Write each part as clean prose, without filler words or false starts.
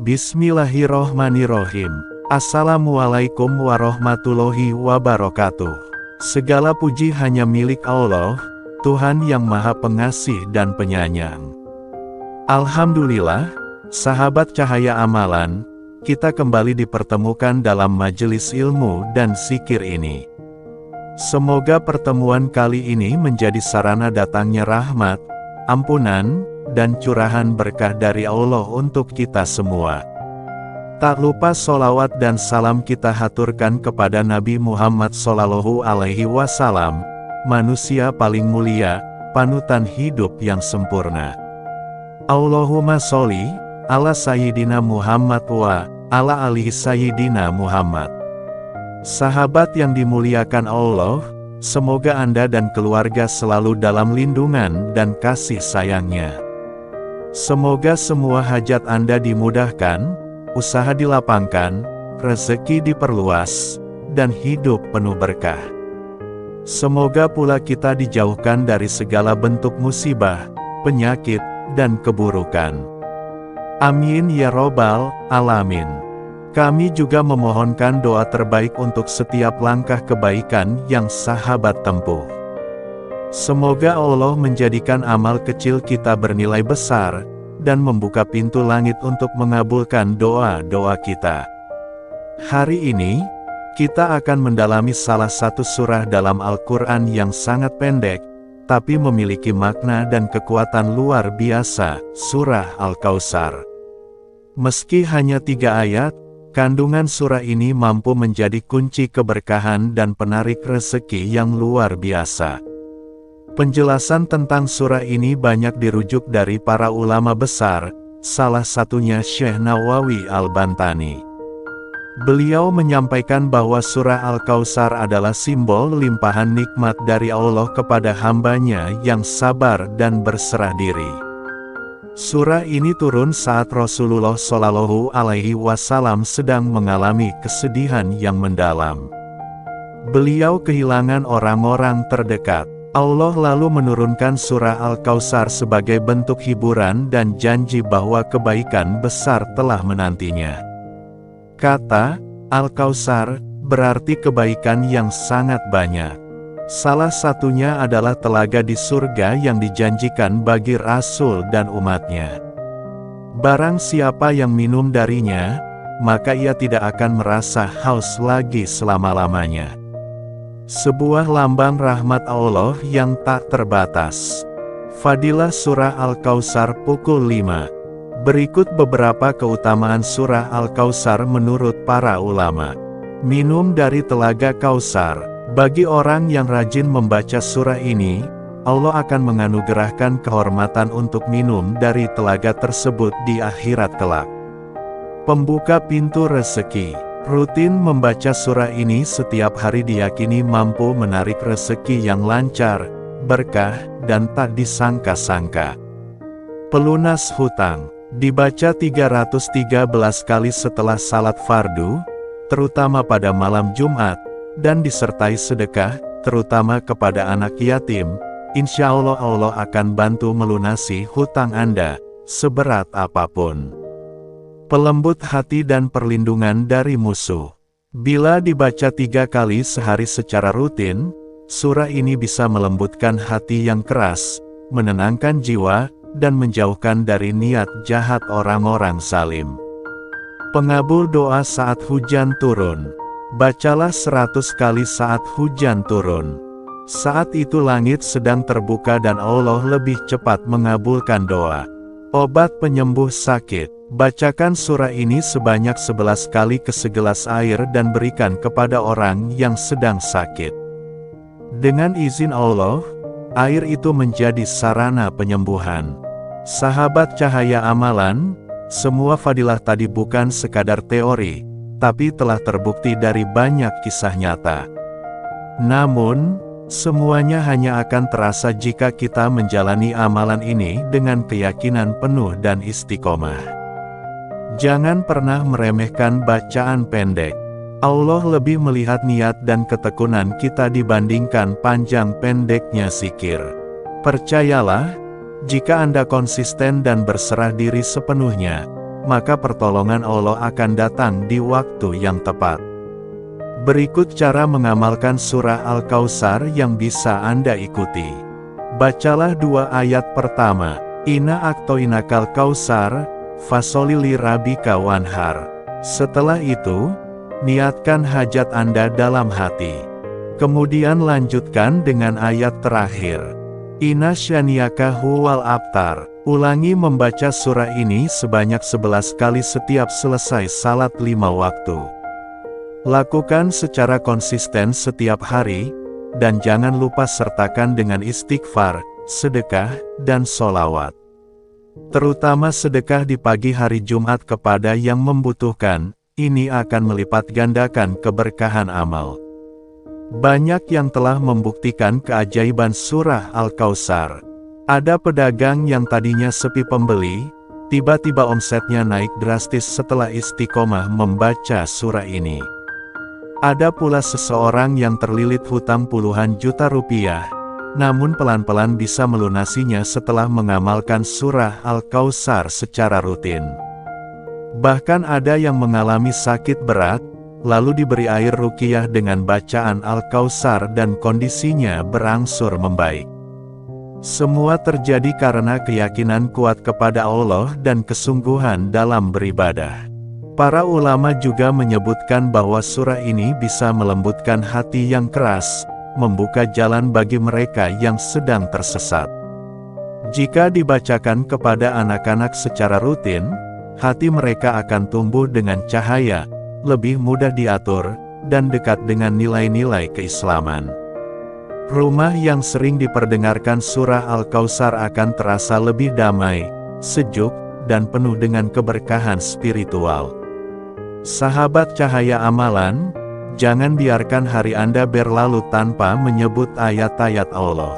Bismillahirrohmanirrohim. Assalamualaikum warahmatullahi wabarakatuh. Segala puji hanya milik Allah, Tuhan yang Maha Pengasih dan Penyayang. Alhamdulillah, sahabat cahaya amalan, kita kembali dipertemukan dalam majelis ilmu dan zikir ini. Semoga pertemuan kali ini menjadi sarana datangnya rahmat, ampunan, dan curahan berkah dari Allah untuk kita semua. Tak lupa sholawat dan salam kita haturkan kepada Nabi Muhammad SAW, manusia paling mulia, panutan hidup yang sempurna. Allahumma sholli ala Sayyidina Muhammad wa ala alihi Sayyidina Muhammad. Sahabat yang dimuliakan Allah, semoga Anda dan keluarga selalu dalam lindungan dan kasih sayangnya. Semoga semua hajat Anda dimudahkan, usaha dilapangkan, rezeki diperluas, dan hidup penuh berkah. Semoga pula kita dijauhkan dari segala bentuk musibah, penyakit, dan keburukan. Amin ya robbal alamin. Kami juga memohonkan doa terbaik untuk setiap langkah kebaikan yang sahabat tempuh. Semoga Allah menjadikan amal kecil kita bernilai besar, dan membuka pintu langit untuk mengabulkan doa-doa kita. Hari ini, kita akan mendalami salah satu surah dalam Al-Quran yang sangat pendek, tapi memiliki makna dan kekuatan luar biasa, surah Al-Kautsar. Meski hanya 3 ayat, kandungan surah ini mampu menjadi kunci keberkahan dan penarik rezeki yang luar biasa. Penjelasan tentang surah ini banyak dirujuk dari para ulama besar, salah satunya Syekh Nawawi Al-Bantani. Beliau menyampaikan bahwa surah Al-Kautsar adalah simbol limpahan nikmat dari Allah kepada hambanya yang sabar dan berserah diri. Surah ini turun saat Rasulullah SAW sedang mengalami kesedihan yang mendalam. Beliau kehilangan orang-orang terdekat. Allah lalu menurunkan surah Al-Kautsar sebagai bentuk hiburan dan janji bahwa kebaikan besar telah menantinya. Kata Al-Kautsar berarti kebaikan yang sangat banyak. Salah satunya adalah telaga di surga yang dijanjikan bagi Rasul dan umatnya. Barang siapa yang minum darinya, maka ia tidak akan merasa haus lagi selama-lamanya. Sebuah lambang rahmat Allah yang tak terbatas. Fadilah surah Al-Kautsar pukul 5. Berikut beberapa keutamaan surah Al-Kautsar menurut para ulama. Minum dari telaga Kautsar. Bagi orang yang rajin membaca surah ini, Allah akan menganugerahkan kehormatan untuk minum dari telaga tersebut di akhirat kelak. Pembuka pintu rezeki. Rutin membaca surah ini setiap hari diyakini mampu menarik rezeki yang lancar, berkah, dan tak disangka-sangka. Pelunas hutang. Dibaca 313 kali setelah salat fardu, terutama pada malam Jumat, dan disertai sedekah, terutama kepada anak yatim, insya Allah Allah akan bantu melunasi hutang Anda, seberat apapun. Pelembut hati dan perlindungan dari musuh. Bila dibaca 3 kali sehari secara rutin, surah ini bisa melembutkan hati yang keras, menenangkan jiwa, dan menjauhkan dari niat jahat orang-orang zalim. Pengabul doa saat hujan turun. Bacalah 100 kali saat hujan turun. Saat itu langit sedang terbuka dan Allah lebih cepat mengabulkan doa. Obat penyembuh sakit. Bacakan surah ini sebanyak 11 kali ke segelas air dan berikan kepada orang yang sedang sakit. Dengan izin Allah, air itu menjadi sarana penyembuhan. Sahabat cahaya amalan, semua fadilah tadi bukan sekadar teori, tapi telah terbukti dari banyak kisah nyata. Namun, semuanya hanya akan terasa jika kita menjalani amalan ini dengan keyakinan penuh dan istiqomah. Jangan pernah meremehkan bacaan pendek. Allah lebih melihat niat dan ketekunan kita dibandingkan panjang pendeknya zikir. Percayalah, jika Anda konsisten dan berserah diri sepenuhnya, maka pertolongan Allah akan datang di waktu yang tepat. Berikut cara mengamalkan surah Al-Kautsar yang bisa Anda ikuti. Bacalah 2 ayat pertama. Inna a'toinakal kautsar, fasholli lirabbika wanhar. Setelah itu, niatkan hajat Anda dalam hati. Kemudian lanjutkan dengan ayat terakhir. Inna syani'aka huwal abtar. Ulangi membaca surah ini sebanyak 11 kali setiap selesai salat 5 waktu. Lakukan secara konsisten setiap hari, dan jangan lupa sertakan dengan istighfar, sedekah, dan sholawat. Terutama sedekah di pagi hari Jumat kepada yang membutuhkan, ini akan melipat gandakan keberkahan amal. Banyak yang telah membuktikan keajaiban surah Al-Kautsar. Ada pedagang yang tadinya sepi pembeli, tiba-tiba omsetnya naik drastis setelah istiqomah membaca surah ini. Ada pula seseorang yang terlilit hutang puluhan juta rupiah, namun pelan-pelan bisa melunasinya setelah mengamalkan surah Al-Kautsar secara rutin. Bahkan ada yang mengalami sakit berat, lalu diberi air ruqyah dengan bacaan Al-Kautsar dan kondisinya berangsur membaik. Semua terjadi karena keyakinan kuat kepada Allah dan kesungguhan dalam beribadah. Para ulama juga menyebutkan bahwa surah ini bisa melembutkan hati yang keras, membuka jalan bagi mereka yang sedang tersesat. Jika dibacakan kepada anak-anak secara rutin, hati mereka akan tumbuh dengan cahaya, lebih mudah diatur, dan dekat dengan nilai-nilai keislaman. Rumah yang sering diperdengarkan surah Al-Kautsar akan terasa lebih damai, sejuk, dan penuh dengan keberkahan spiritual. Sahabat cahaya amalan, jangan biarkan hari Anda berlalu tanpa menyebut ayat-ayat Allah.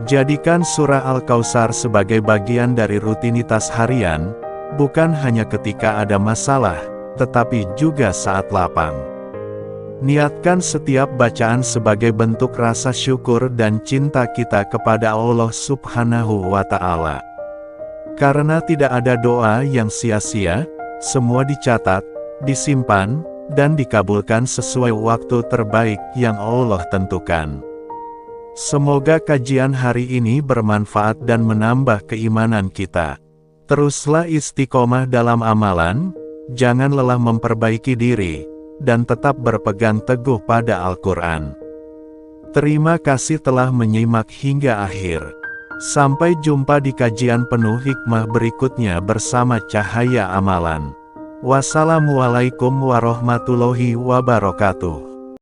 Jadikan surah Al-Kautsar sebagai bagian dari rutinitas harian, bukan hanya ketika ada masalah, tetapi juga saat lapang. Niatkan setiap bacaan sebagai bentuk rasa syukur dan cinta kita kepada Allah Subhanahu wa Ta'ala. Karena tidak ada doa yang sia-sia, semua dicatat, disimpan, dan dikabulkan sesuai waktu terbaik yang Allah tentukan. Semoga kajian hari ini bermanfaat dan menambah keimanan kita. Teruslah istiqomah dalam amalan, jangan lelah memperbaiki diri, dan tetap berpegang teguh pada Al-Quran. Terima kasih telah menyimak hingga akhir. Sampai jumpa di kajian penuh hikmah berikutnya bersama Cahaya Amalan. Wassalamualaikum warahmatullahi wabarakatuh.